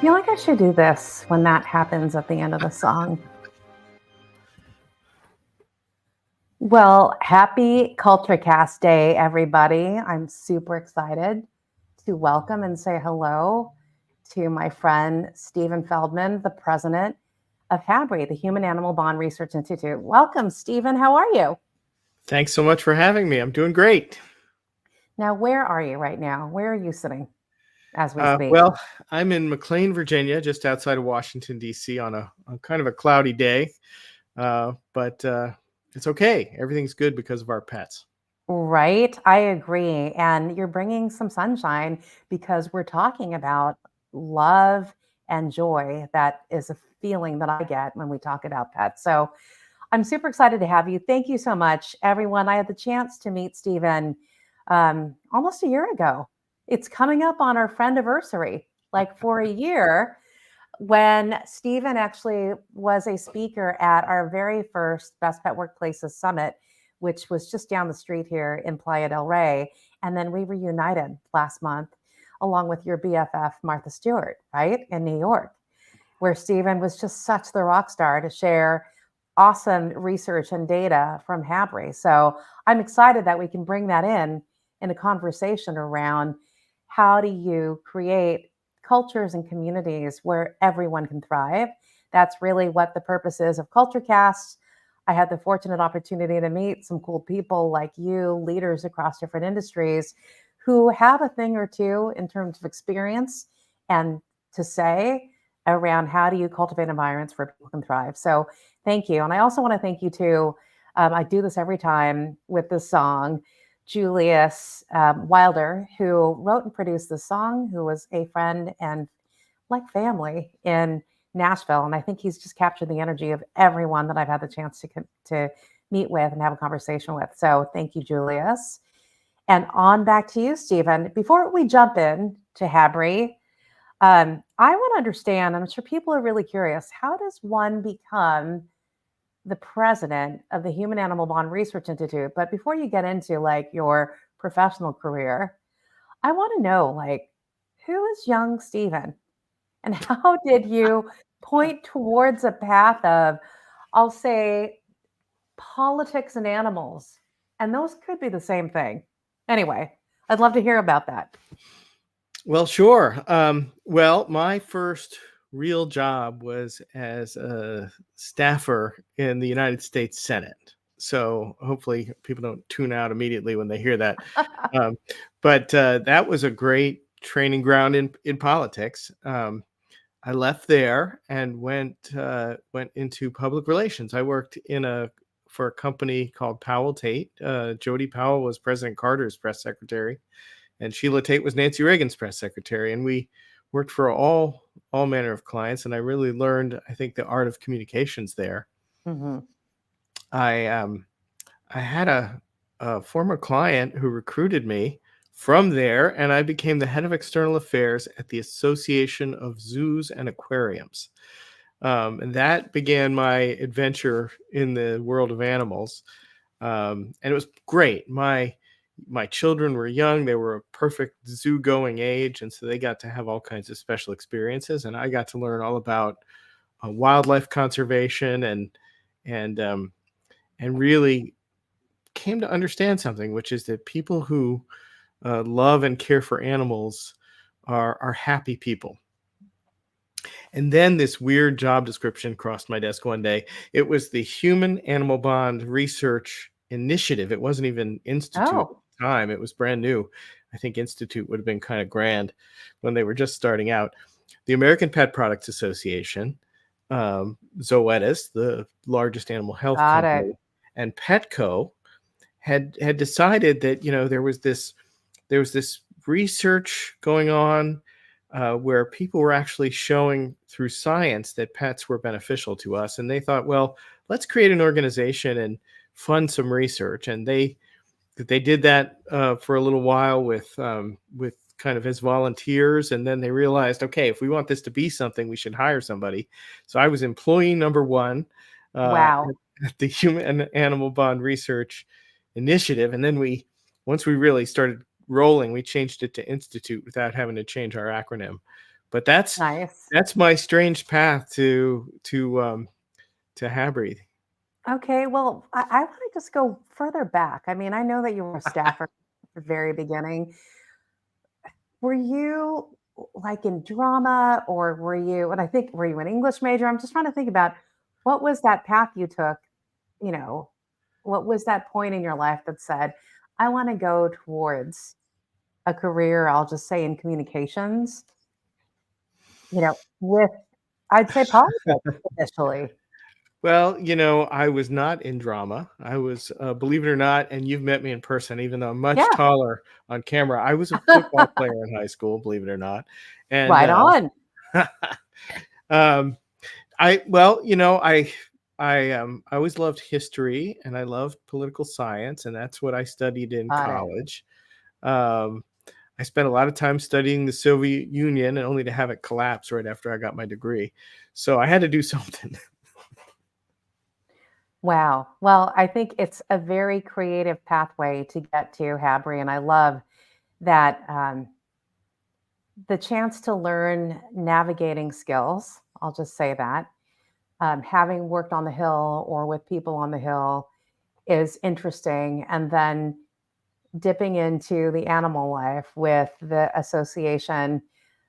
feel like I should do this when that happens at the end of the song. Well, happy CultureCast Day, everybody. I'm super excited to welcome and say hello to my friend Steven Feldman, the president of HABRI, the Human Animal Bond Research Institute. Welcome, Steven. How are you? Thanks so much for having me. I'm doing great. Now, where are you right now? Where are you sitting as we speak? Well, I'm in McLean, Virginia, just outside of Washington, D.C. on a kind of a cloudy day, but it's okay. Everything's good because of our pets. Right. I agree. And you're bringing some sunshine because we're talking about love and joy. That is a feeling that I get when we talk about pets. So I'm super excited to have you. Thank you so much, everyone. I had the chance to meet Steven almost a year ago. It's coming up on our friend anniversary, like for a year, when Steven actually was a speaker at our very first Best Pet Workplaces Summit, which was just down the street here in Playa del Rey. And then we reunited last month along with your BFF, Martha Stewart, right, in New York, where Steven was just such the rock star to share awesome research and data from HABRI. So I'm excited that we can bring that in a conversation around how do you create cultures and communities where everyone can thrive. That's really what the purpose is of CultureCast. I had the fortunate opportunity to meet some cool people like you, leaders across different industries who have a thing or two in terms of experience and to say around how do you cultivate environments where people can thrive. So thank you. And I also want to thank you too. I do this every time with this song. Julius Wilder, who wrote and produced the song, who was a friend and like family in Nashville. And I think he's just captured the energy of everyone that I've had the chance to meet with and have a conversation with. So thank you, Julius. And on back to you, Steven. Before we jump in to HABRI, I want to understand, I'm sure people are really curious, how does one become the president of the Human Animal Bond Research Institute? But before you get into like your professional career, I want to know like, who is young Steven? And how did you point towards a path of, I'll say, politics and animals? And those could be the same thing. Anyway, I'd love to hear about that. Well, sure. Well, my first real job was as a staffer in the United States Senate. So hopefully people don't tune out immediately when they hear that. But that was a great training ground in politics. I left there and went into public relations. I worked for a company called Powell Tate. Jody Powell was President Carter's press secretary, and Sheila Tate was Nancy Reagan's press secretary. And we worked for all manner of clients. And I really learned, I think, the art of communications there. Mm-hmm. I had a former client who recruited me from there, and I became the head of external affairs at the Association of Zoos and Aquariums. And that began my adventure in the world of animals. And it was great. My children were young. They were a perfect zoo-going age, and so they got to have all kinds of special experiences. And I got to learn all about wildlife conservation and really came to understand something, which is that people who love and care for animals are happy people. And then this weird job description crossed my desk one day. It was the Human Animal Bond Research Initiative. It wasn't even Institute at the time. It was brand new. I think Institute would have been kind of grand when they were just starting out. The American Pet Products Association, Zoetis, the largest animal health company, and Petco had decided that, there was this research going on where people were actually showing through science that pets were beneficial to us. And they thought, well, let's create an organization and fund some research. And they did that for a little while with kind of as volunteers. And then they realized, okay, if we want this to be something, we should hire somebody. So I was employee number one at the Human Animal Bond Research Initiative. And then once we really started rolling, we changed it to Institute without having to change our acronym. But that's Nice. that's my strange path to HABRI. Okay, well, I want to just go further back. I mean, I know that you were a staffer at the very beginning. Were you like in drama or were you, and I think, were you an English major? I'm just trying to think about what was that path you took, you know, what was that point in your life that said, I want to go towards a career, I'll just say in communications, with, I'd say politics initially. Well, I was not in drama. I was, believe it or not, and you've met me in person, even though I'm much Yeah. taller on camera. I was a football player in high school, believe it or not. And Right on. um, I always loved history and I loved political science, and that's what I studied in Got it. college. Um, I spent a lot of time studying the Soviet Union, and only to have it collapse right after I got my degree. So I had to do something. Wow. Well, I think it's a very creative pathway to get to HABRI. And I love that the chance to learn navigating skills, I'll just say that, having worked on the Hill or with people on the Hill is interesting. And then dipping into the animal life with the association,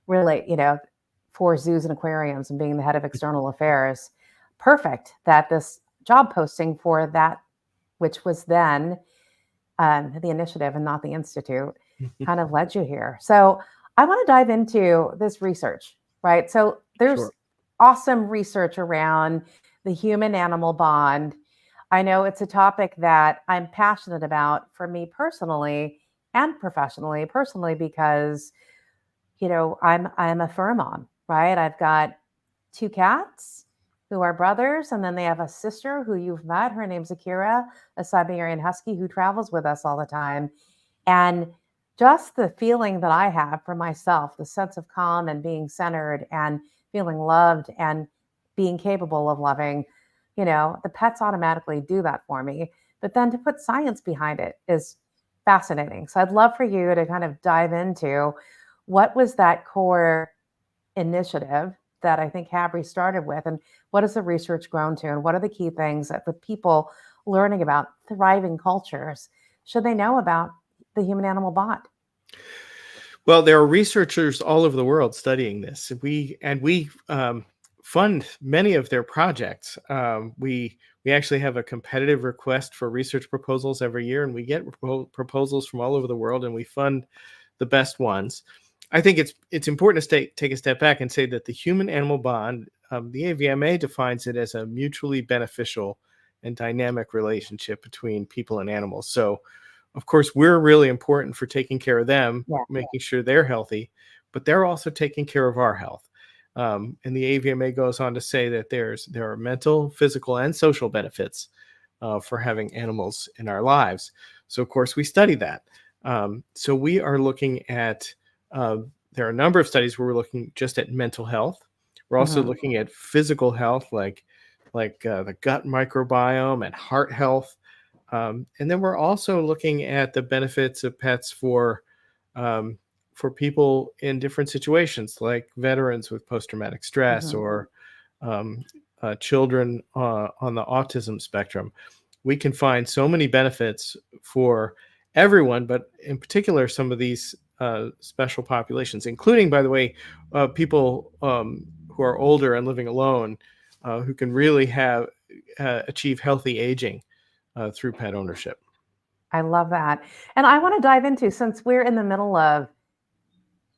really, for zoos and aquariums and being the head of external affairs. Perfect that this job posting for that, which was then the initiative and not the institute, kind of led you here. So I want to dive into this research, right? So there's Sure. awesome research around the human animal bond. I know it's a topic that I'm passionate about for me personally and professionally. Personally, because I'm a fur mom, right? I've got two cats who are brothers, and then they have a sister who you've met. Her name's Akira, a Siberian Husky who travels with us all the time. And just the feeling that I have for myself, the sense of calm and being centered and feeling loved and being capable of loving, the pets automatically do that for me. But then to put science behind it is fascinating. So I'd love for you to kind of dive into what was that core initiative that I think HABRI started with, and what has the research grown to, and what are the key things that with people learning about thriving cultures should they know about the human animal bond? Well, there are researchers all over the world studying this. We fund many of their projects. We actually have a competitive request for research proposals every year, and we get proposals from all over the world, and we fund the best ones. I think it's important to take a step back and say that the human animal bond, the AVMA defines it as a mutually beneficial and dynamic relationship between people and animals. So of course, we're really important for taking care of them, Yeah, making sure they're healthy, but they're also taking care of our health. And the AVMA goes on to say that there are mental, physical, and social benefits for having animals in our lives. So, of course, we study that. So we are looking at there are a number of studies where we're looking just at mental health. We're also hmm, looking at physical health, like the gut microbiome and heart health. And then we're also looking at the benefits of pets um, for people in different situations, like veterans with post-traumatic stress hmm. or children on the autism spectrum. We can find so many benefits for everyone, but in particular, some of these special populations, including, by the way, people who are older and living alone, who can really achieve healthy aging through pet ownership. I love that. And I want to dive into, since we're in the middle of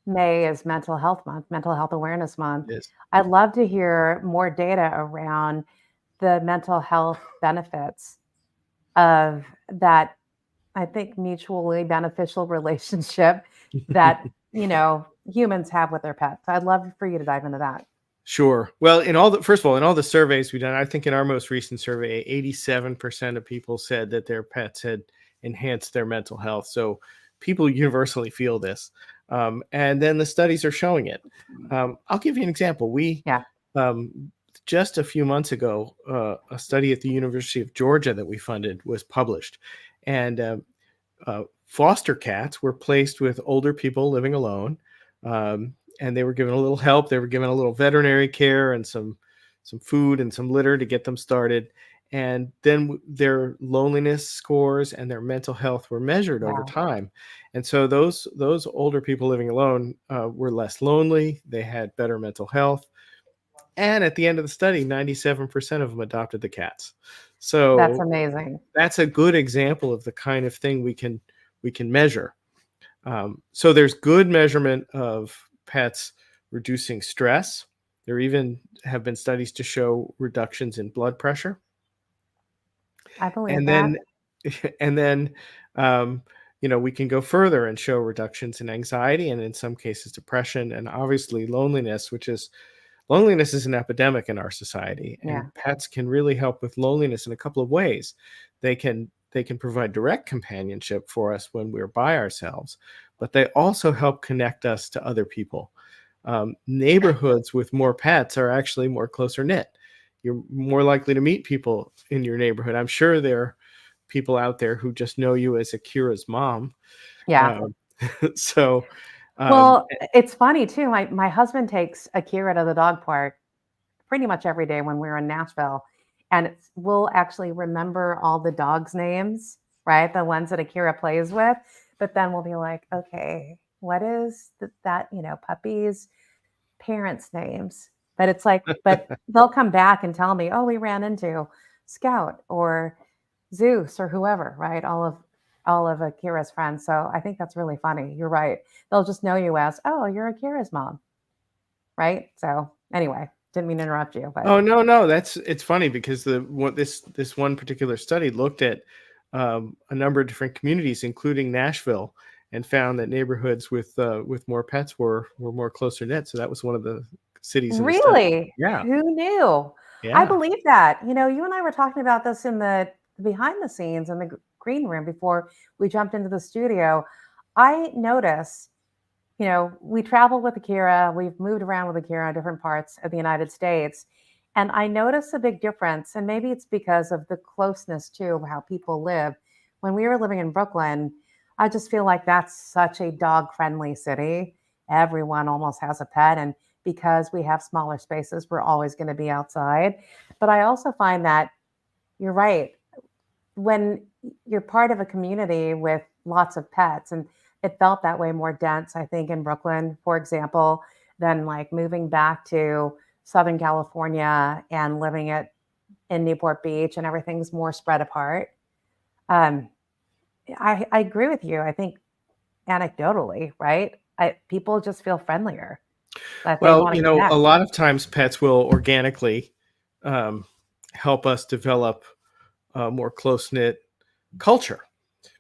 May is Mental Health Month, Mental Health Awareness Month, Yes. I'd love to hear more data around the mental health benefits of that, I think, mutually beneficial relationship that, humans have with their pets. I'd love for you to dive into that. Sure. Well, first of all, in all the surveys we've done, I think in our most recent survey, 87% of people said that their pets had enhanced their mental health. So people universally feel this. And then the studies are showing it. I'll give you an example. Yeah. Just a few months ago, a study at the University of Georgia that we funded was published. And foster cats were placed with older people living alone. and they were given a little help. They were given a little veterinary care and some food and some litter to get them started. And then their loneliness scores and their mental health were measured over Wow. time. And so those older people living alone were less lonely. They had better mental health. And at the end of the study, 97% of them adopted the cats. That's So amazing. that's a good example of the kind of thing we can measure. So there's good measurement of pets reducing stress. There even have been studies to show reductions in blood pressure. I believe And that. then and then we can go further and show reductions in anxiety and in some cases depression, and obviously loneliness is an epidemic in our society, Yeah. and pets can really help with loneliness in a couple of ways. They can provide direct companionship for us when we're by ourselves, but they also help connect us to other people. Neighborhoods with more pets are actually more closer knit. You're more likely to meet people in your neighborhood. I'm sure there are people out there who just know you as Akira's mom. Yeah. Um, so, um, Well, it's funny too. My husband takes Akira to the dog park pretty much every day when we're in Nashville, and we'll actually remember all the dogs' names, right? The ones that Akira plays with. But then we'll be like, okay, what is that, puppy's parents' names? But it's like, but they'll come back and tell me, oh, we ran into Scout or Zeus or whoever, right? All of Akira's friends. So I think that's really funny. You're right. They'll just know you as, oh, you're Akira's mom, right? So anyway, didn't mean to interrupt you, but Oh, no, no, it's funny because this one particular study looked at a number of different communities, including Nashville, and found that neighborhoods with more pets were more closer knit. So that was one of the cities in the study. really, Yeah, who knew? I yeah. believe that. You and I were talking about this in the behind the scenes in the green room before we jumped into the studio. I notice, we travel with Akira, we've moved around with Akira in different parts of the United States. And I notice a big difference. And maybe it's because of the closeness too of how people live. When we were living in Brooklyn, I just feel like that's such a dog friendly city. Everyone almost has a pet. And because we have smaller spaces, we're always going to be outside. But I also find that you're right. When you're part of a community with lots of pets, and it felt that way more dense, I think, in Brooklyn, for example, than like moving back to Southern California and living it in Newport Beach and everything's more spread apart. Um, I agree with you. I think anecdotally, right? People just feel friendlier, that they Well, want to a connect. lot of times pets will organically um, help us develop a more close knit culture.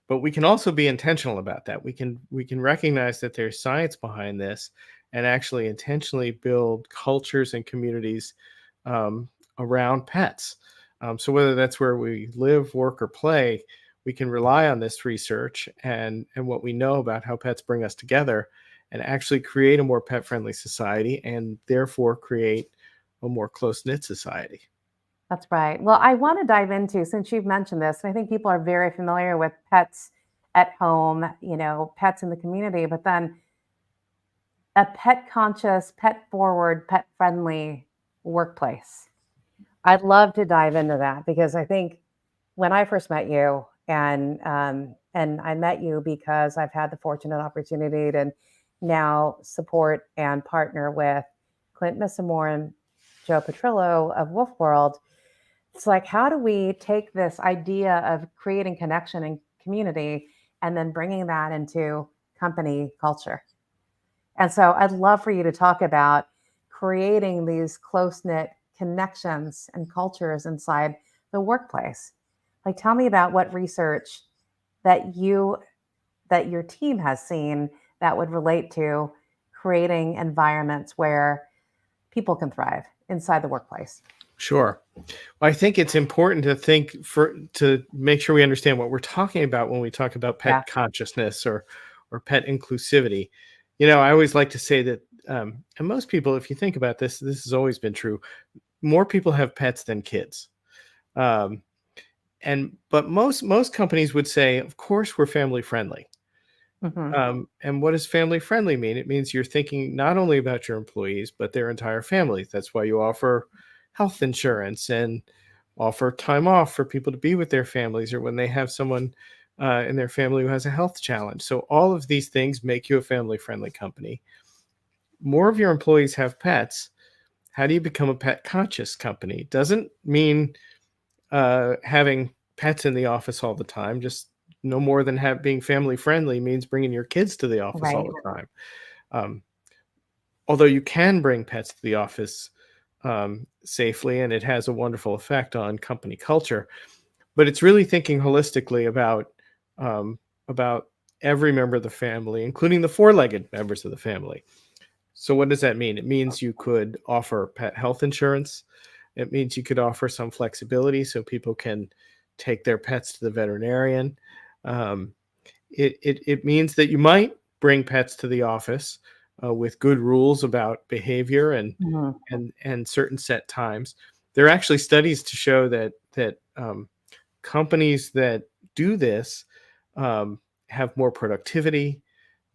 But we can also be intentional about that. We can recognize that there's science behind this and actually intentionally build cultures and communities um, around pets. So whether that's where we live, work, or play, we can rely on this research and what we know about how pets bring us together and actually create a more pet-friendly society and therefore create a more close-knit society. That's right. Well, I want to dive into, since you've mentioned this, and I think people are very familiar with pets at home, pets in the community, but then a pet conscious, pet forward, pet friendly workplace. I'd love to dive into that because I think when I first met you, and I met you because I've had the fortunate opportunity to now support and partner with Clint Missamore and Joe Petrillo of Wolf World. It's like, how do we take this idea of creating connection and community and then bringing that into company culture? And so I'd love for you to talk about creating these close knit connections and cultures inside the workplace. Like, tell me about what research that your team has seen that would relate to creating environments where people can thrive inside the workplace. Sure. Well, I think it's important to make sure we understand what we're talking about when we talk about Yeah. pet consciousness or pet inclusivity. I always like to say that, and most people, if you think about this, this has always been true. More people have pets than kids, but most companies would say, of course, we're family friendly. Hmm. And what does family friendly mean? It means you're thinking not only about your employees, but their entire families. That's why you offer health insurance and offer time off for people to be with their families or when they have someone in their family who has a health challenge. So, all of these things make you a family friendly company. More of your employees have pets. How do you become a pet conscious company? It doesn't mean having pets in the office all the time. Just no more than being family friendly means bringing your kids to the office all Right. the time. Um, Although you can bring pets to the office safely, and it has a wonderful effect on company culture, but it's really thinking holistically um, about every member of the family, including the four-legged members of the family. So what does that mean? It means you could offer pet health insurance. It means you could offer some flexibility so people can take their pets to the veterinarian. Um, it means that you might bring pets to the office with good rules about behavior Hmm. and certain set times. There are actually studies to show that companies that do this um, have more productivity.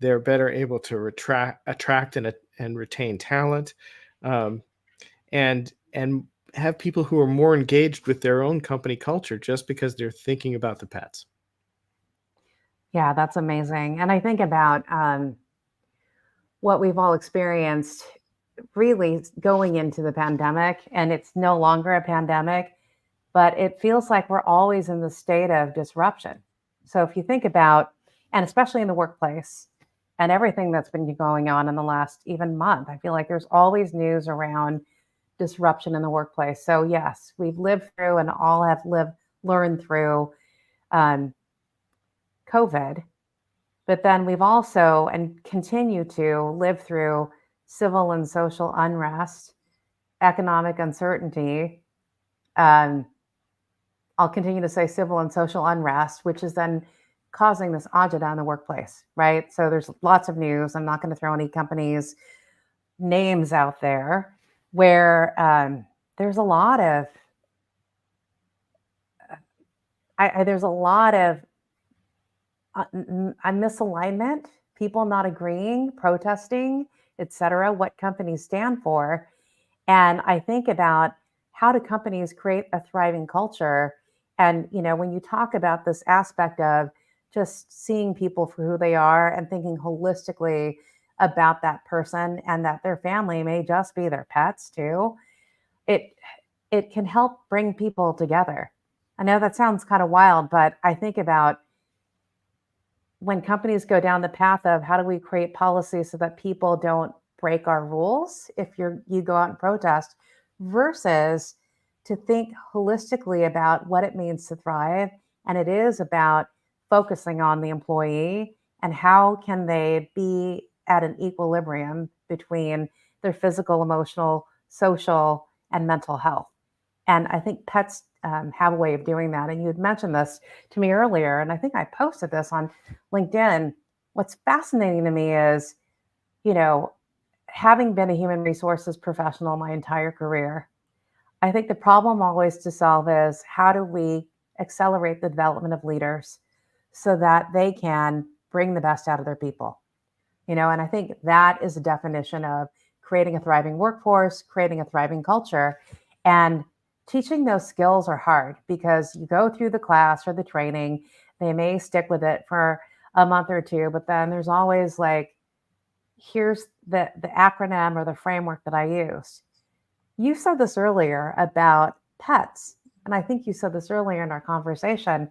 They're better able to attract and retain talent, um, and have people who are more engaged with their own company culture just because they're thinking about the pets. Yeah, that's amazing. And I think about what we've all experienced really going into the pandemic, and it's no longer a pandemic, but it feels like we're always in the state of disruption. So if you think about, and especially in the workplace and everything that's been going on in the last even month, I feel like there's always news around disruption in the workplace. So yes, we've lived through and all have learned through um, COVID, but then we've also and continue to live through civil and social unrest, economic uncertainty. Um, I'll continue to say civil and social unrest, which is then causing this agita in the workplace, right? So there's lots of news. I'm not going to throw any companies' names out there where there's a lot of there's a lot of misalignment, people not agreeing, protesting, etc. What companies stand for, and I think about how do companies create a thriving culture? And, when you talk about this aspect of just seeing people for who they are and thinking holistically about that person and that their family may just be their pets too, it it can help bring people together. I know that sounds kind of wild, but I think about when companies go down the path of how do we create policies so that people don't break our rules if you go out and protest versus to think holistically about what it means to thrive, and it is about focusing on the employee and how can they be at an equilibrium between their physical, emotional, social, and mental health. And I think pets have a way of doing that. And you had mentioned this to me earlier, and I think I posted this on LinkedIn. What's fascinating to me is, you know, having been a human resources professional my entire career, I think the problem always to solve is how do we accelerate the development of leaders so that they can bring the best out of their people? And I think that is a definition of creating a thriving workforce, creating a thriving culture. And teaching those skills are hard because you go through the class or the training, they may stick with it for a month or two, but then there's always like, here's the acronym or the framework that I use. You said this earlier about pets. And I think you said this earlier in our conversation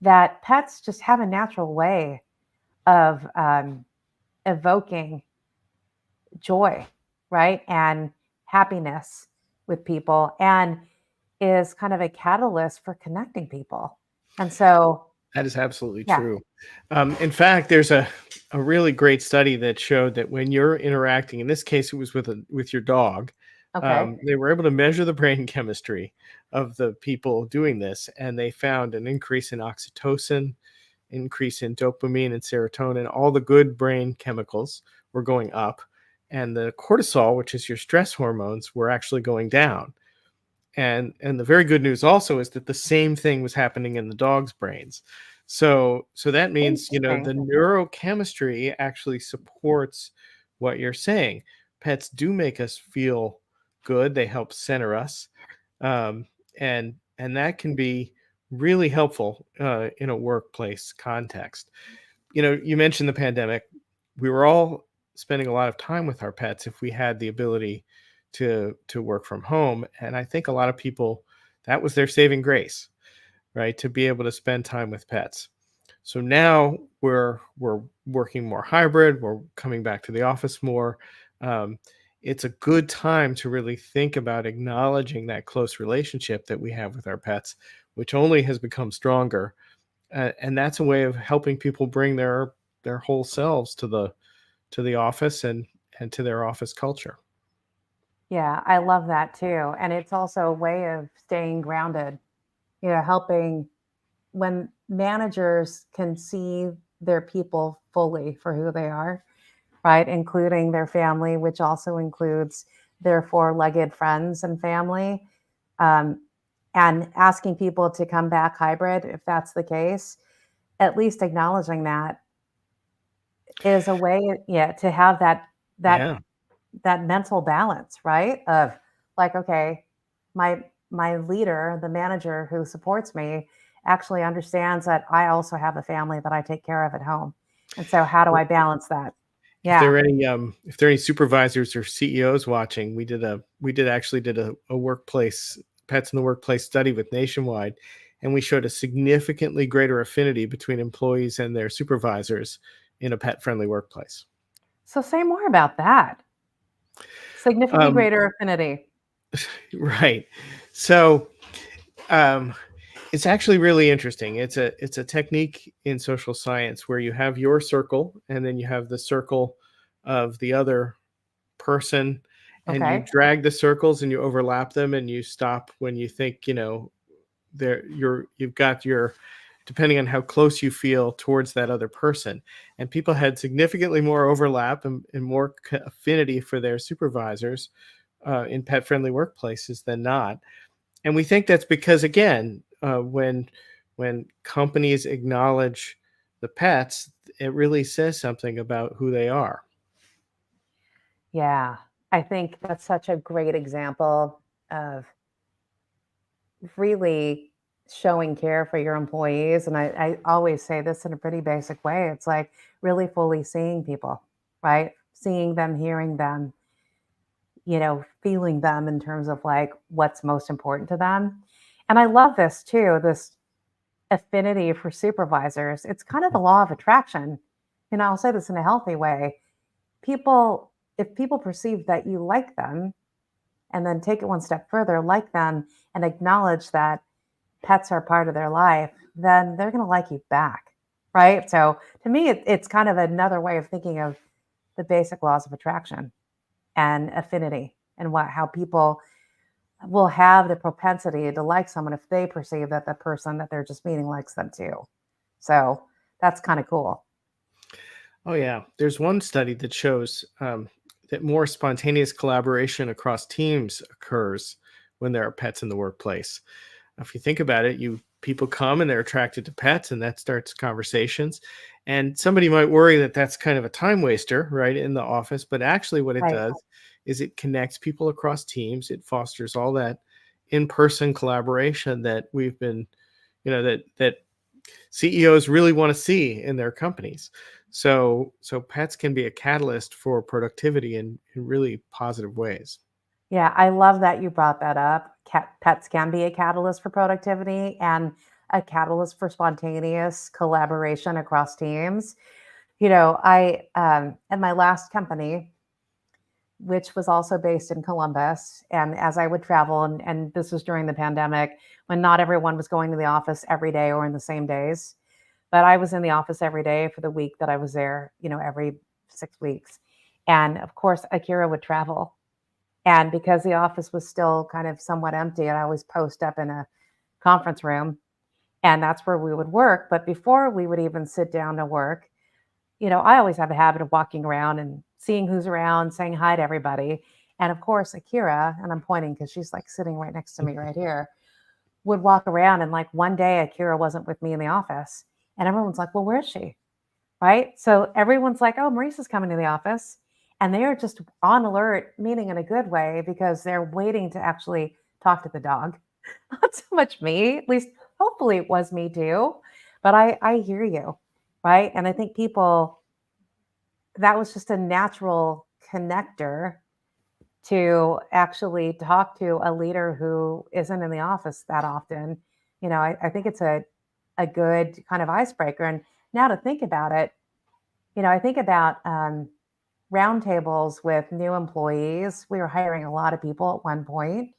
that pets just have a natural way of evoking joy, right? And happiness with people and is kind of a catalyst for connecting people. And so, That is absolutely yeah, true. In fact, there's a really great study that showed that when you're interacting, in this case, it was with your dog, okay. they were able to measure the brain chemistry of the people doing this, and they found an increase in oxytocin, increase in dopamine and serotonin. All the good brain chemicals were going up, and the cortisol, which is your stress hormones, were actually going down. And the very good news also is that the same thing was happening in the dog's brains. So that means, the Interesting. neurochemistry actually supports what you're saying. Pets do make us feel good. They help center us. Um, and that can be really helpful in a workplace context. You mentioned the pandemic. We were all spending a lot of time with our pets if we had the ability to work from home. And I think a lot of people, that was their saving grace, right? To be able to spend time with pets. So now we're working more hybrid. We're coming back to the office more. Um, it's a good time to really think about acknowledging that close relationship that we have with our pets, which only has become stronger. And that's a way of helping people bring their whole selves to the office and to their office culture. Yeah, I love that too. And it's also a way of staying grounded, helping when managers can see their people fully for who they are, right? Including their family, which also includes their four-legged friends and family. Um, and asking people to come back hybrid, if that's the case, at least acknowledging that is a way, yeah, to have that Yeah. that mental balance, right? Of like, okay, my leader, the manager who supports me, actually understands that I also have a family that I take care of at home. And so how do I balance that? Yeah. If there are any supervisors or CEOs watching, we did a workplace pets in the workplace study with Nationwide, and we showed a significantly greater affinity between employees and their supervisors in a pet friendly workplace. So say more about that. Significantly Um, greater affinity. right. So um, it's actually really interesting. It's a technique in social science where you have your circle and then you have the circle of the other person, and you Okay. drag the circles and you overlap them and you stop when you think, you've got your, depending on how close you feel towards that other person. And people had significantly more overlap and more affinity for their supervisors in pet friendly workplaces than not. And we think that's because, again, when companies acknowledge the pets, it really says something about who they are. Yeah. I think that's such a great example of really showing care for your employees. And I always say this in a pretty basic way. It's like really fully seeing people, right? Seeing them, hearing them, feeling them in terms of like what's most important to them. And I love this too, this affinity for supervisors. It's kind of the law of attraction. I'll say this in a healthy way. People, if people perceive that you like them and then take it one step further, like them and acknowledge that pets are part of their life, then they're going to like you back. Right. So to me, it's kind of another way of thinking of the basic laws of attraction and affinity and how people will have the propensity to like someone if they perceive that the person that they're just meeting likes them too. So that's kind of cool. Oh, yeah. There's one study that shows that more spontaneous collaboration across teams occurs when there are pets in the workplace. If you think about it, you people come and they're attracted to pets, and that starts conversations. And somebody might worry that that's kind of a time waster, right, in the office. But actually, what it Right. does is it connects people across teams. It fosters all that in-person collaboration that we've been, that CEOs really want to see in their companies. So pets can be a catalyst for productivity in really positive ways. Yeah, I love that you brought that up. Pets can be a catalyst for productivity and a catalyst for spontaneous collaboration across teams. I at my last company, which was also based in Columbus, and as I would travel, and this was during the pandemic when not everyone was going to the office every day or in the same days, but I was in the office every day for the week that I was there. Every 6 weeks, and of course, Akira would travel. And because the office was still kind of somewhat empty, I always post up in a conference room, and that's where we would work. But before we would even sit down to work, I always have a habit of walking around and seeing who's around, saying hi to everybody. And of course, Akira, and I'm pointing because she's like sitting right next to me right here, would walk around. And like one day, Akira wasn't with me in the office. And everyone's like, well, where is she? Right. So everyone's like, oh, Maurice is coming to the office. And they are just on alert, meaning in a good way, because they're waiting to actually talk to the dog. Not so much me, at least hopefully it was me too. But I hear you. Right. And I think people, that was just a natural connector to actually talk to a leader who isn't in the office that often. I think it's a good kind of icebreaker. And now to think about it, I think about roundtables with new employees. We were hiring a lot of people at one point,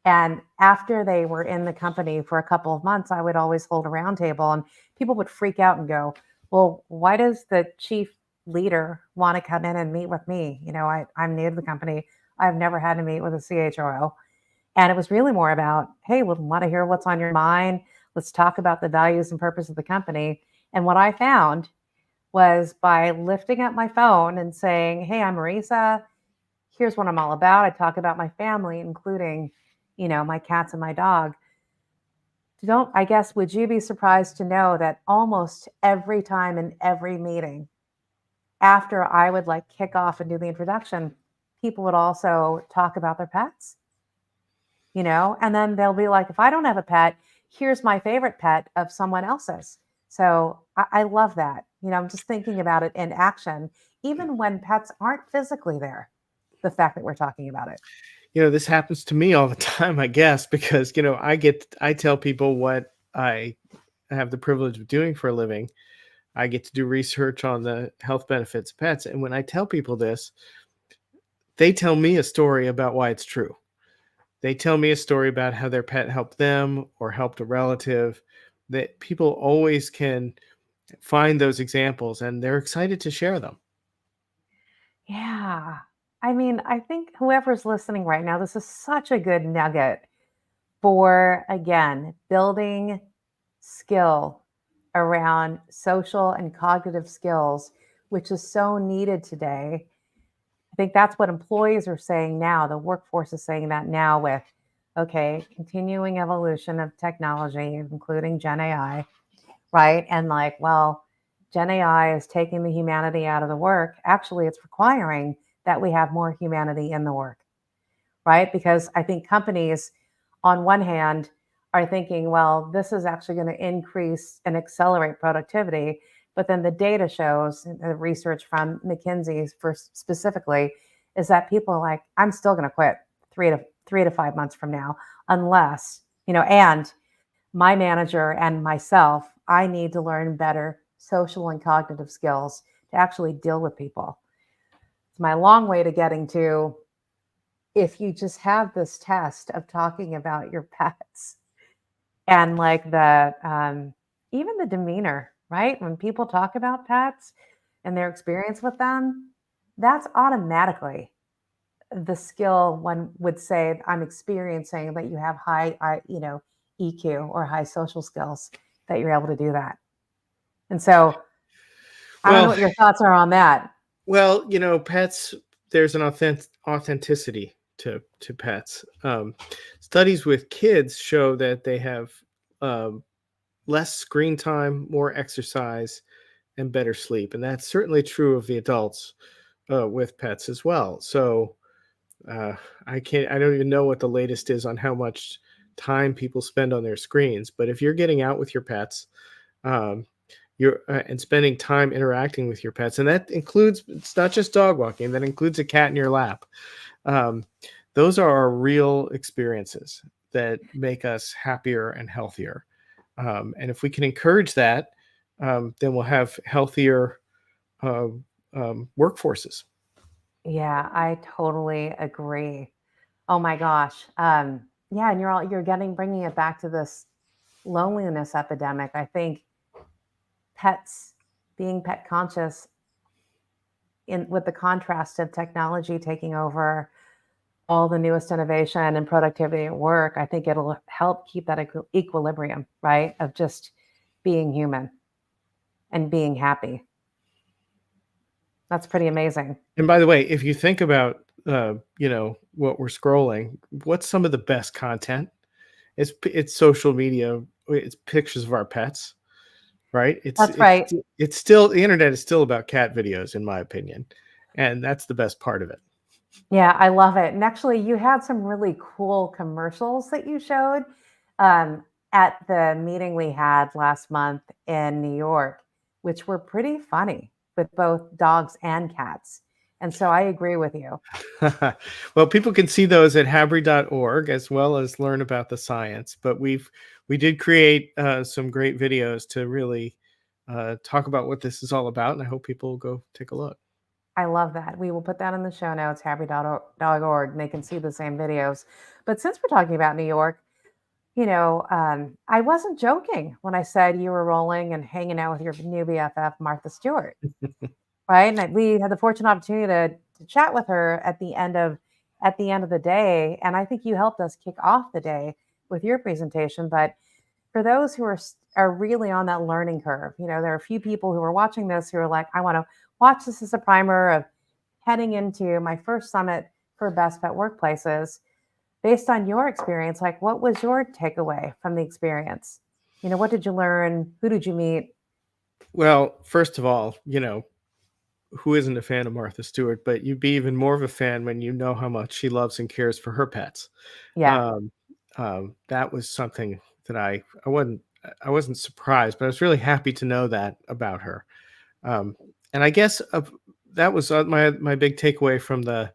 and after they were in the company for a couple of months, I would always hold a roundtable, and people would freak out and go, "Well, why does the chief leader want to come in and meet with me? I'm new to the company. I've never had to meet with a CHRO." And it was really more about, hey, we want to hear what's on your mind. Let's talk about the values and purpose of the company. And what I found was by lifting up my phone and saying, hey, I'm Marisa. Here's what I'm all about. I talk about my family, including, my cats and my dog. I guess, would you be surprised to know that almost every time in every meeting, after I would like kick off and do the introduction, people would also talk about their pets, and then they'll be like, if I don't have a pet, here's my favorite pet of someone else's. So I love that. I'm just thinking about it in action, even when pets aren't physically there, the fact that we're talking about it. This happens to me all the time, I guess, because, I tell people what I have the privilege of doing for a living. I get to do research on the health benefits of pets. And when I tell people this, they tell me a story about why it's true. They tell me a story about how their pet helped them or helped a relative. That people always can find those examples and they're excited to share them. Yeah. I mean, I think whoever's listening right now, this is such a good nugget for, again, building skill around social and cognitive skills, which is so needed today. I think that's what employees are saying now. The workforce is saying that now with, okay, continuing evolution of technology, including Gen AI, right? And like, well, Gen AI is taking the humanity out of the work. Actually, it's requiring that we have more humanity in the work, right? Because I think companies, on one hand, are thinking, well, this is actually going to increase and accelerate productivity. But then the data shows, the research from McKinsey for specifically, is that people are like, I'm still going to quit 3 to 5 months from now, unless, and my manager and myself, I need to learn better social and cognitive skills to actually deal with people. It's my long way to getting to, if you just have this test of talking about your pets and like even the demeanor, right? When people talk about pets and their experience with them, that's automatically the skill one would say I'm experiencing that you have high, EQ or high social skills that you're able to do that. And so I don't know Well, what your thoughts are on that. pets, there's an authenticity to pets. Studies with kids show that they have um, less screen time, more exercise, and better sleep. And that's certainly true of the adults with pets as well. So uh, I don't even know what the latest is on how much time people spend on their screens. But if you're getting out with your pets, um, you're and spending time interacting with your pets, and that includes, it's not just dog walking, that includes a cat in your lap. Um, those are our real experiences that make us happier and healthier. And if we can encourage that, then we'll have healthier uh, workforces. Yeah, I totally agree. Oh my gosh. Yeah, and you're getting bringing it back to this loneliness epidemic. I think pets being pet conscious in with the contrast of technology taking over all the newest innovation and productivity at work, I think it'll help keep that equilibrium, right? Of just being human and being happy. That's pretty amazing. And by the way, if you think about what we're scrolling, what's some of the best content? It's social media. It's pictures of our pets. right? That's right. It's still, the internet is still about cat videos, in my opinion, and that's the best part of it. Yeah, I love it. And actually, you had some really cool commercials that you showed um, at the meeting we had last month in New York, which were pretty funny with both dogs and cats. And so I agree with you. Well, people can see those at HABRI.org as well as learn about the science. But we did create some great videos to really talk about what this is all about, and I hope people will go take a look. I love that. We will put that in the show notes, happy.org, and they can see the same videos. But since we're talking about New York, I wasn't joking when I said you were rolling and hanging out with your new BFF, Martha Stewart, right? We had the fortunate opportunity to chat with her at the end of the day, and I think you helped us kick off the day with your presentation. But for those who are really on that learning curve, there are a few people who are watching this who are like, I want to watch this as a primer of heading into my first summit for best pet workplaces. Based on your experience, like what was your takeaway from the experience? What did you learn? Who did you meet? Well, first of all, who isn't a fan of Martha Stewart, but you'd be even more of a fan when you know how much she loves and cares for her pets. Yeah, Um, that was something that I wasn't surprised, but I was really happy to know that about her. Um, and I guess that was my big takeaway from the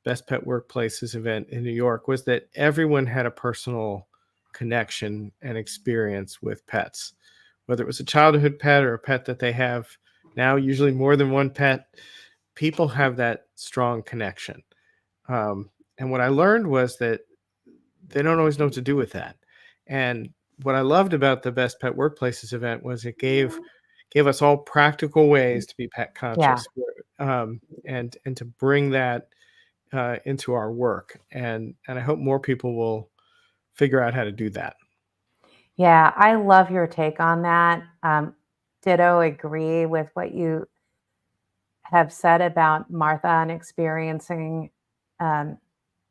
Best Pet Workplaces event in New York, was that everyone had a personal connection and experience with pets, whether it was a childhood pet or a pet that they have now, usually more than one pet. People have that strong connection. And what I learned was that they don't always know what to do with that. And what I loved about the Best Pet Workplaces event was it gave us all practical ways to be pet yeah, conscious, and to bring that into our work. And I hope more people will figure out how to do that. yeah. I love your take on that. Ditto agree with what you have said about Martha and experiencing um,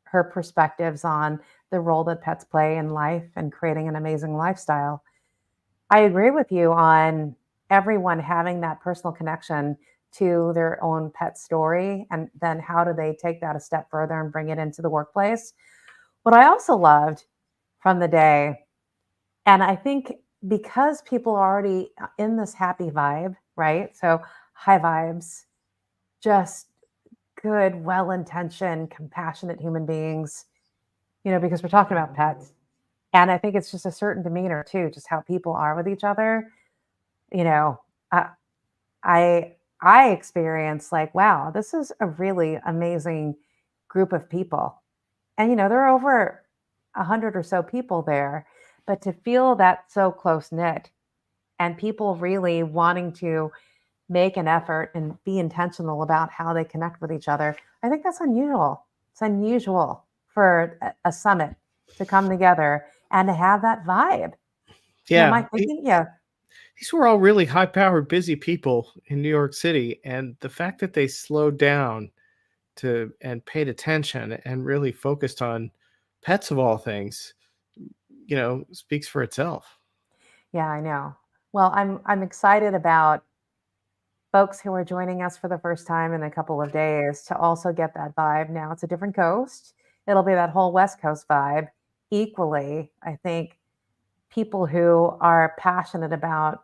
her perspectives on the role that pets play in life and creating an amazing lifestyle. I agree with you on everyone having that personal connection to their own pet story, and then how do they take that a step further and bring it into the workplace. What I also loved from the day, and I think because people are already in this happy vibe, right? So high vibes, just good, well intentioned, compassionate human beings, because we're talking about pets. And I think it's just a certain demeanor too, just how people are with each other. You know, uh, I experience like, wow, this is a really amazing group of people. And there are over 100 or so people there, but to feel that so close knit and people really wanting to make an effort and be intentional about how they connect with each other, I think that's unusual. It's unusual for a summit to come together and to have that vibe. Am I Yeah, thinking? Yeah. these were all really high-powered, busy people in New York City, and the fact that they slowed down to and paid attention and really focused on pets of all things, speaks for itself. Yeah, I know. Well, I'm excited about folks who are joining us for the first time in a couple of days to also get that vibe. Now it's a different coast. It'll be that whole West Coast vibe equally. I think people who are passionate about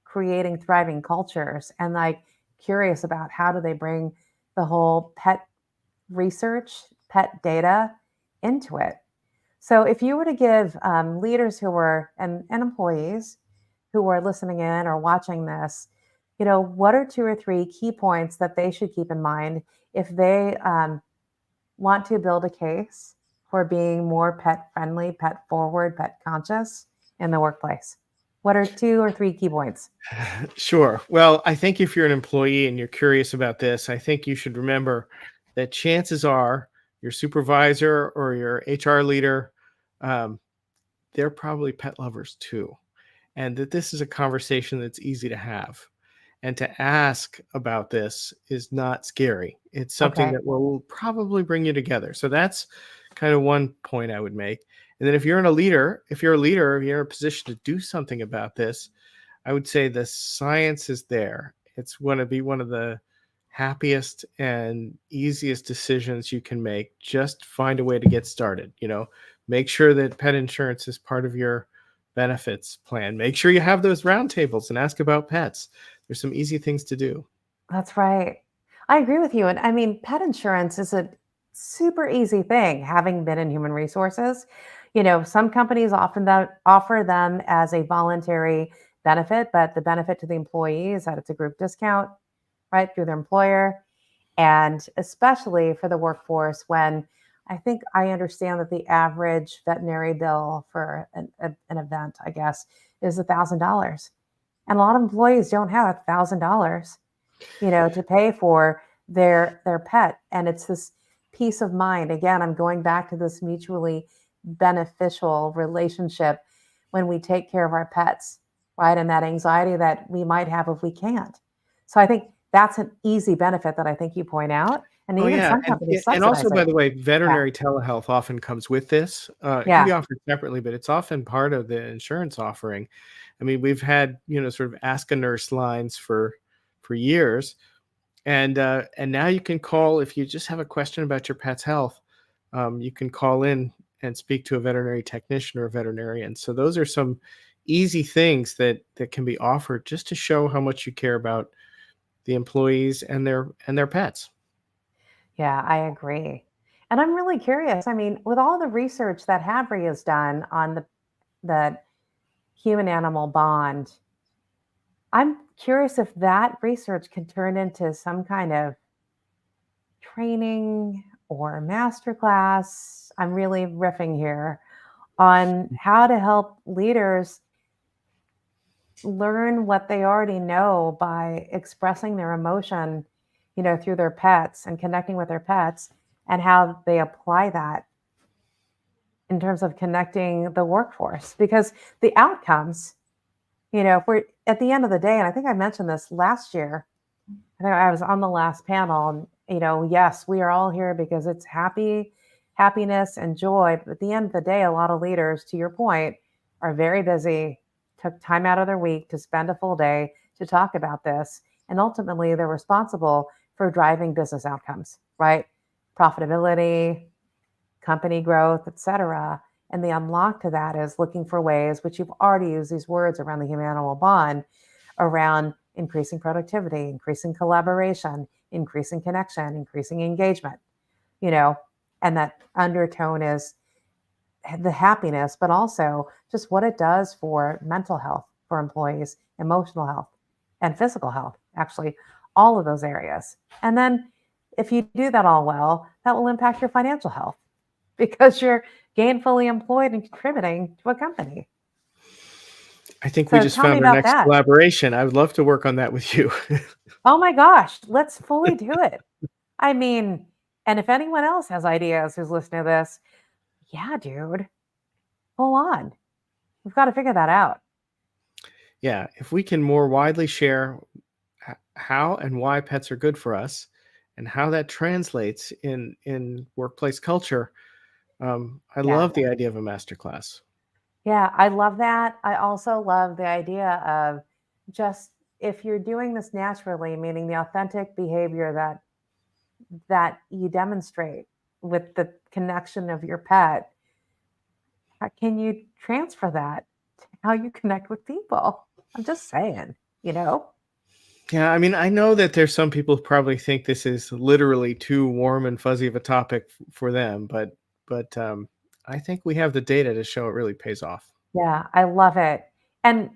creating thriving cultures and like curious about how do they bring the whole pet research, pet data into it. So if you were to give leaders who were and employees who are listening in or watching this, what are two or three key points that they should keep in mind if they want to build a case for being more pet friendly, pet forward, pet conscious in the workplace? What are two or three key points? Sure. Well, I think if you're an employee and you're curious about this, I think you should remember that chances are your supervisor or your HR leader, um, they're probably pet lovers too, and that this is a conversation that's easy to have. And to ask about this is not scary. It's something Okay. that will probably bring you together. So that's kind of one point I would make. And then if you're a leader, if you're in a position to do something about this, I would say the science is there. It's going to be one of the happiest and easiest decisions you can make. Just find a way to get started. Make sure that pet insurance is part of your benefits plan. Make sure you have those roundtables and ask about pets. There's some easy things to do. That's right. I agree with you. And I mean, pet insurance is a super easy thing, having been in human resources. Some companies often that offer them as a voluntary benefit, but the benefit to the employee is that it's a group discount, right, through their employer. And especially for the workforce, when I think I understand that the average veterinary bill for an event, I guess, is $1,000. And a lot of employees don't have $1,000 to pay for their pet. And it's this peace of mind. Again, I'm going back to this mutually beneficial relationship when we take care of our pets, right? And that anxiety that we might have if we can't. So I think that's an easy benefit that I think you point out. And Oh, even yeah, some companies and also, subsidize by it. the way, Yeah. veterinary telehealth often comes with this. It can Yeah. be offered separately, but it's often part of the insurance offering. I mean, we've had, sort of ask a nurse lines for years, and now you can call if you just have a question about your pet's health. You can call in and speak to a veterinary technician or a veterinarian. So those are some easy things that can be offered just to show how much you care about the employees and their pets. Yeah, I agree. And I'm really curious. I mean, with all the research that HABRI has done on the human animal bond, I'm curious if that research can turn into some kind of training or masterclass. I'm really riffing here on how to help leaders learn what they already know by expressing their emotion, through their pets and connecting with their pets, and how they apply that in terms of connecting the workforce. Because the outcomes, if we're at the end of the day, and I think I mentioned this last year, I think I was on the last panel, and yes, we are all here because it's happiness and joy. But at the end of the day, a lot of leaders, to your point, are very busy, took time out of their week to spend a full day to talk about this. And ultimately, they're responsible for driving business outcomes, right? Profitability, company growth, et cetera. And the unlock to that is looking for ways, which you've already used these words around the human animal bond, around increasing productivity, increasing collaboration, increasing connection, increasing engagement, you know, and that undertone is the happiness, but also just what it does for mental health for employees, emotional health, and physical health, actually, all of those areas. And then if you do that all well, that will impact your financial health because you're gainfully employed and contributing to a company. I think we So just tell me found our about next that. collaboration. I would love to work on that with you. Oh my gosh, let's fully do it. I mean, and if anyone else has ideas who's listening to this, yeah, dude, full on. We've got to figure that out. Yeah, if we can more widely share how and why pets are good for us and how that translates in workplace culture, I Yeah. love the idea of a masterclass. Yeah, I love that. I also love the idea of just if you're doing this naturally, meaning the authentic behavior that you demonstrate with the connection of your pet, how can you transfer that to how you connect with people? I'm just saying. Yeah, I mean, I know that there's some people who probably think this is literally too warm and fuzzy of a topic for them, but I think we have the data to show it really pays off. Yeah, I love it. And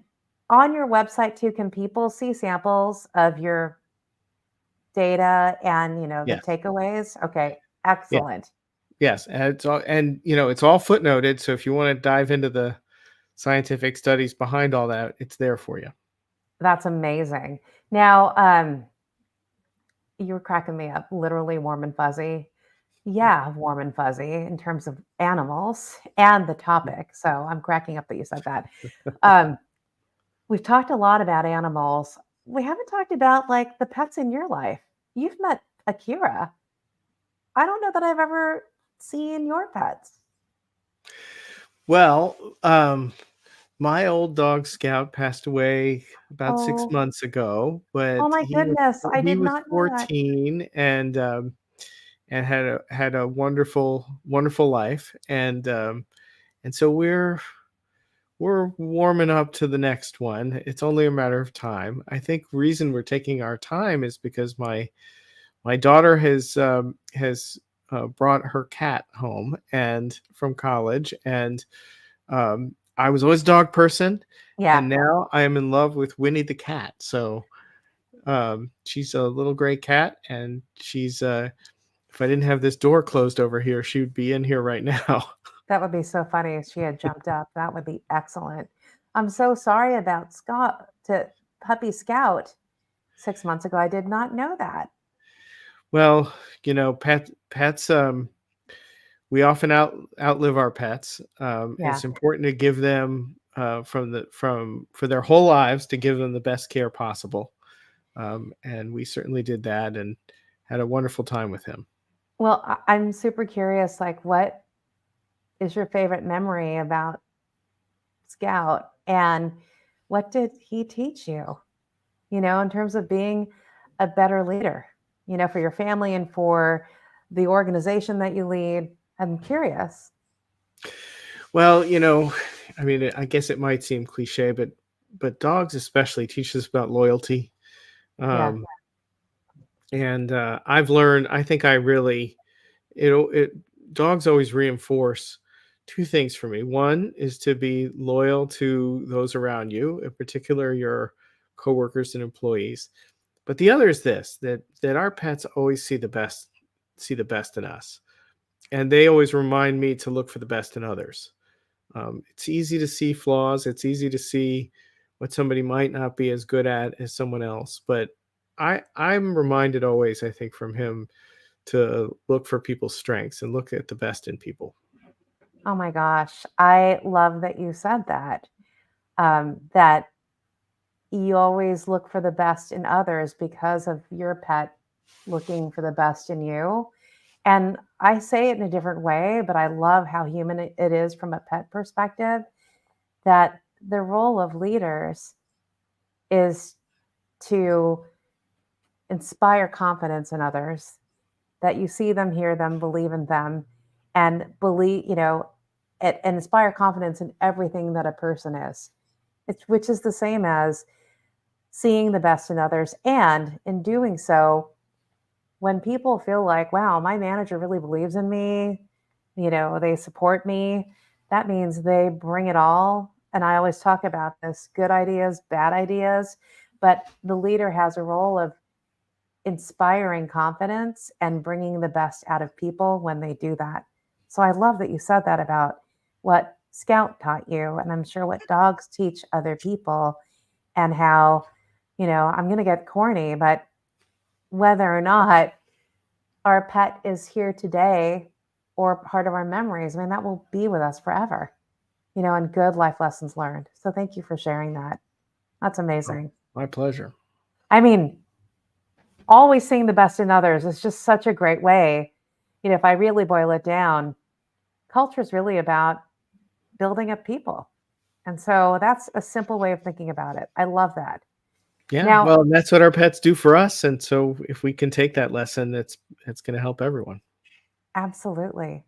on your website too, can people see samples of your data and, the Yes. takeaways? Okay, Yeah. excellent. Yes, and it's all footnoted. So if you want to dive into the scientific studies behind all that, it's there for you. That's amazing. Now, you were cracking me up, literally warm and fuzzy. Yeah, warm and fuzzy in terms of animals and the topic. So I'm cracking up that you said that. Um, we've talked a lot about animals. We haven't talked about like the pets in your life. You've met Akira. I don't know that I've ever seen your pets. Well, My old dog Scout passed away about 6 Oh, months ago, oh but my goodness. I he did was not know that. 14 and had a wonderful life, and so we're warming up to the next one. It's only a matter of time. I think reason we're taking our time is because my daughter has brought her cat home and from college, and I was always a dog person, Yeah, and now I am in love with Winnie the cat. So she's a little gray cat, and she's if I didn't have this door closed over here, she would be in here right now. that would be so funny if she had jumped up. That would be excellent. I'm so sorry about Scott to puppy Scout 6 months ago. I did not know that. Well, pets. We often outlive our pets. Yeah. It's important to give them from for their whole lives, to give them the best care possible. And we certainly did that and had a wonderful time with him. Well, I'm super curious, like, what is your favorite memory about Scout? And what did he teach you, in terms of being a better leader, for your family and for the organization that you lead? I'm curious. Well, I mean, I guess it might seem cliche, but dogs especially teach us about loyalty. Yeah. Um, and I've learned. I think I really it dogs always reinforce two things for me. One is to be loyal to those around you, in particular your coworkers and employees. But the other is this, that our pets always see the best in us. And they always remind me to look for the best in others. It's easy to see flaws. It's easy to see what somebody might not be as good at as someone else. But I'm reminded always, I think, from him to look for people's strengths and look at the best in people. Oh my gosh. I love that you said that. That you always look for the best in others because of your pet looking for the best in you. And I say it in a different way, but I love how human it is from a pet perspective, that the role of leaders is to inspire confidence in others, that you see them, hear them, believe in them, and believe, and inspire confidence in everything that a person is. Which is the same as seeing the best in others. And in doing so, when people feel like, wow, my manager really believes in me, they support me, that means they bring it all. And I always talk about this: good ideas, bad ideas. But the leader has a role of inspiring confidence and bringing the best out of people when they do that. So I love that you said that about what Scout taught you. And I'm sure what dogs teach other people, and how, I'm going to get corny, but whether or not our pet is here today or part of our memories, I mean, that will be with us forever, and good life lessons learned. So thank you for sharing that. That's Oh, amazing. my pleasure. I mean, always seeing the best in others is just such a great way. If I really boil it down, culture is really about building up people. And so that's a simple way of thinking about it. I love that. Yeah, Now, well, that's what our pets do for us, and so if we can take that lesson, it's going to help everyone. absolutely.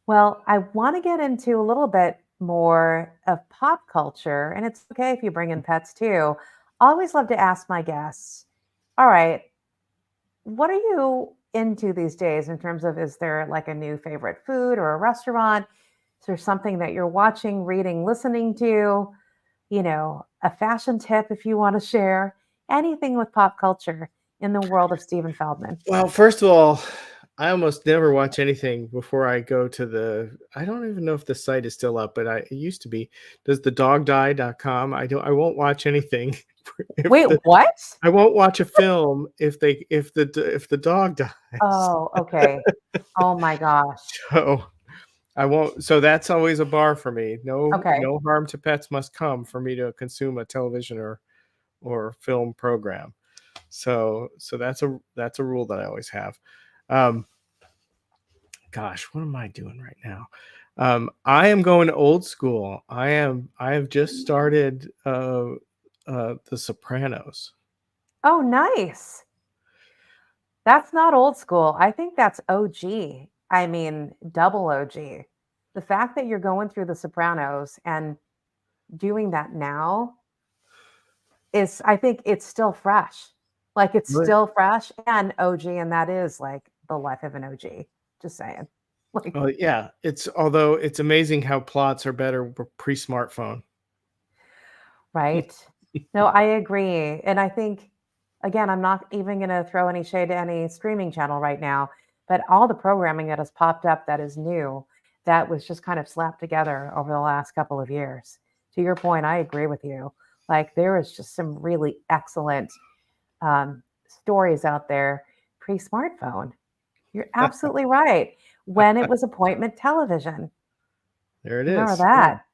Well, I want to get into a little bit more of pop culture, and it's okay if you bring in pets too. I always love to ask my guests, all right, what are you into these days in terms of, is there like a new favorite food or a restaurant? Is there something that you're watching, reading, listening to? A fashion tip if you want to share anything with pop culture in the world of Steven Feldman. Well, first of all, I almost never watch anything before I go to I don't even know if the site is still up, but it used to be. Does the dog die.com? I won't watch anything if Wait, the what? I won't watch a film if the dog dies. Oh, okay. Oh my gosh. So I won't. So that's always a bar for me. Okay. No harm to pets must come for me to consume a television or film program. So that's a rule that I always have. Um, Gosh, what am I doing right now? I am going old school. I have just started The Sopranos. Oh, nice. That's not old school. I think that's OG. I mean, double OG. The fact that you're going through The Sopranos and doing that now is, I think it's still fresh. Like it's Right. still fresh and OG, and that is like the life of an OG. Just saying. Like, Oh yeah, it's although it's amazing how plots are better pre-smartphone. right? No, I agree. And I think, again, I'm not even going to throw any shade to any streaming channel right now, but all the programming that has popped up that is new, that was just kind of slapped together over the last couple of years. To your point, I agree with you. Like, there is just some really excellent stories out there pre smartphone. You're absolutely right. When it was appointment television, There it you remember is. Yeah. that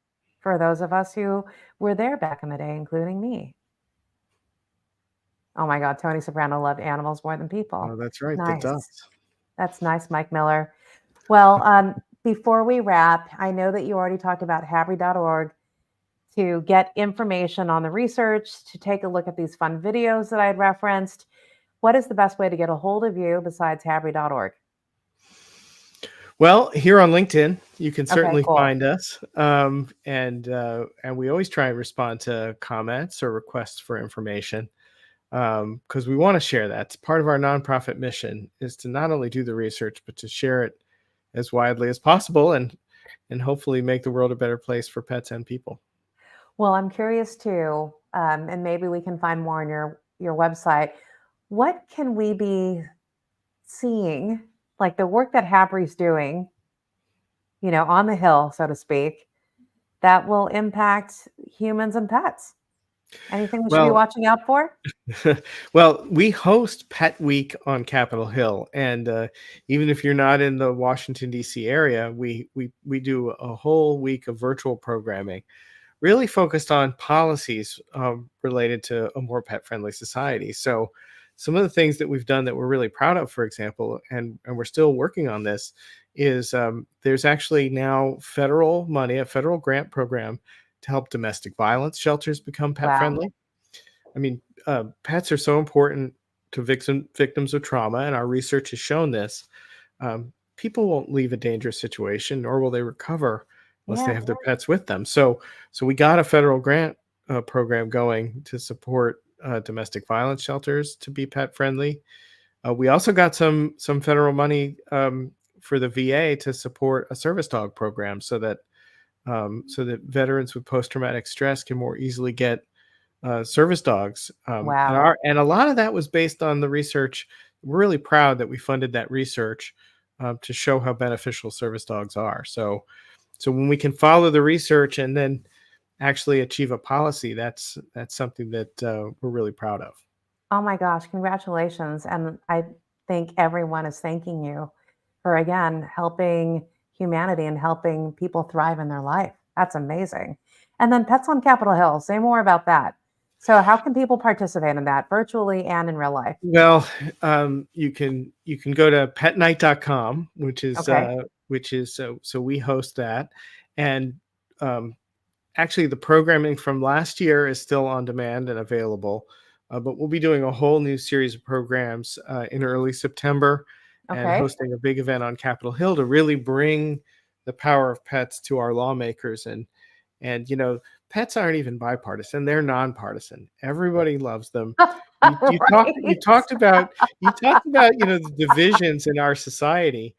for those of us who were there back in the day, including me. Oh my God, Tony Soprano loved animals more than Oh, people. that's right. The Nice. ducks. That's nice, Mike Miller. Well, before we wrap, I know that you already talked about HABRI.org to get information on the research, to take a look at these fun videos that I had referenced. What is the best way to get a hold of you besides HABRI.org? Well, here on LinkedIn, you can Okay, certainly cool. find us, and we always try and respond to comments or requests for information because we want to share that. It's part of our nonprofit mission is to not only do the research but to share it as widely as possible and hopefully make the world a better place for pets and people. Well, I'm curious too, and maybe we can find more on your website. What can we be seeing, like the work that HABRI's doing, on the hill, so to speak, that will impact humans and pets? Anything we should be Well, watching out for? well, we host Pet Week on Capitol Hill, and even if you're not in the Washington D.C. area, we do a whole week of virtual programming, really focused on policies related to a more pet-friendly society. So, some of the things that we've done that we're really proud of, for example, and we're still working on this, is there's actually now federal money, a federal grant program to help domestic violence shelters become Wow. pet-friendly. I mean, pets are so important to victims of trauma, and our research has shown this. People won't leave a dangerous situation, nor will they recover unless they Yeah. have their pets with them. So we got a federal grant program going to support domestic violence shelters to be pet friendly. We also got some federal money for the VA to support a service dog program, so that veterans with post traumatic stress can more easily get service dogs, Wow. and a lot of that was based on the research. We're really proud that we funded that research to show how beneficial service dogs are. So when we can follow the research and then actually achieve a policy, that's something that we're really proud of. Oh my gosh, congratulations. And I think everyone is thanking you for, again, helping humanity and helping people thrive in their life. That's amazing. And then Pets on Capitol Hill, say more about that. So, how can people participate in that virtually and in real life? Well, you can go to petnight.com, Okay. which is so we host that, and um, actually, the programming from last year is still on demand and available, but we'll be doing a whole new series of programs in early September and Okay. hosting a big event on Capitol Hill to really bring the power of pets to our lawmakers. And pets aren't even bipartisan; they're nonpartisan. Everybody loves them. You talked you Right. talked about you talked about the divisions in our society.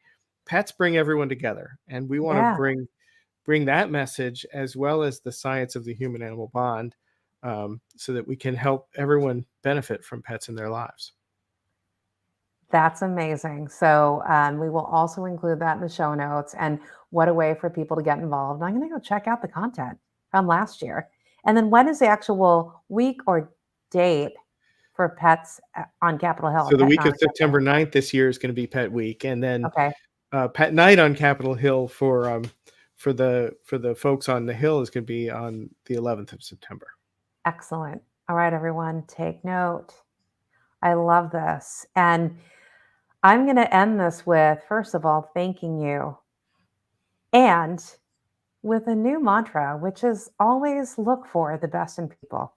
Pets bring everyone together, and we want to Yeah. bring that message as well as the science of the human animal bond so that we can help everyone benefit from pets in their lives. That's amazing. So, we will also include that in the show notes. And what a way for people to get involved. I'm going to go check out the content from last year. And then, when is the actual week or date for pets on Capitol Hill, So the Pet week Night of on Capitol September Hill? 9th this year is going to be Pet Week, and then Okay, Pet Night on Capitol Hill for the folks on the Hill is going to be on the 11th of September. excellent. All right, everyone, take note. I love this. And I'm going to end this with, first of all, thanking you and with a new mantra, which is always look for the best in people.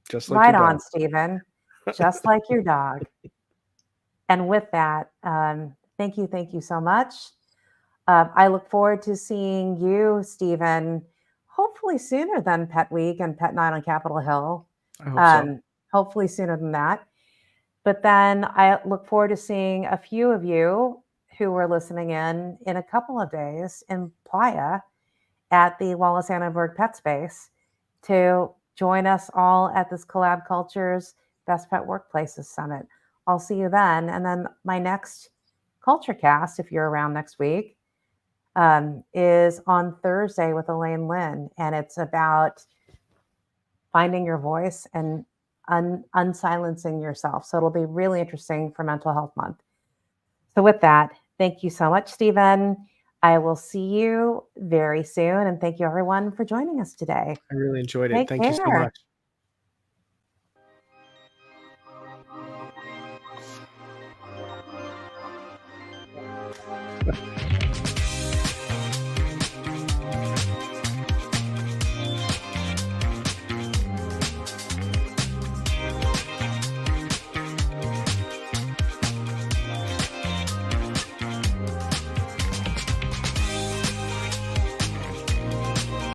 Just like Right your on, dog. Stephen. Just like your dog. And with that, thank you so much. I look forward to seeing you, Stephen, hopefully sooner than Pet Week and Pet Night on Capitol Hill. I hope so. Hopefully sooner than that. But then I look forward to seeing a few of you who are listening in a couple of days in Playa at the Wallace Annenberg Pet Space to join us all at this Collab Cultures Best Pet Workplaces Summit. I'll see you then. And then my next CultureCast, if you're around next week, is on Thursday with Elaine Lynn. And it's about finding your voice and unsilencing yourself. So it'll be really interesting for Mental Health Month. So with that, thank you so much, Stephen. I will see you very soon. And thank you, everyone, for joining us today. I really enjoyed it. Take Thank you so care. much.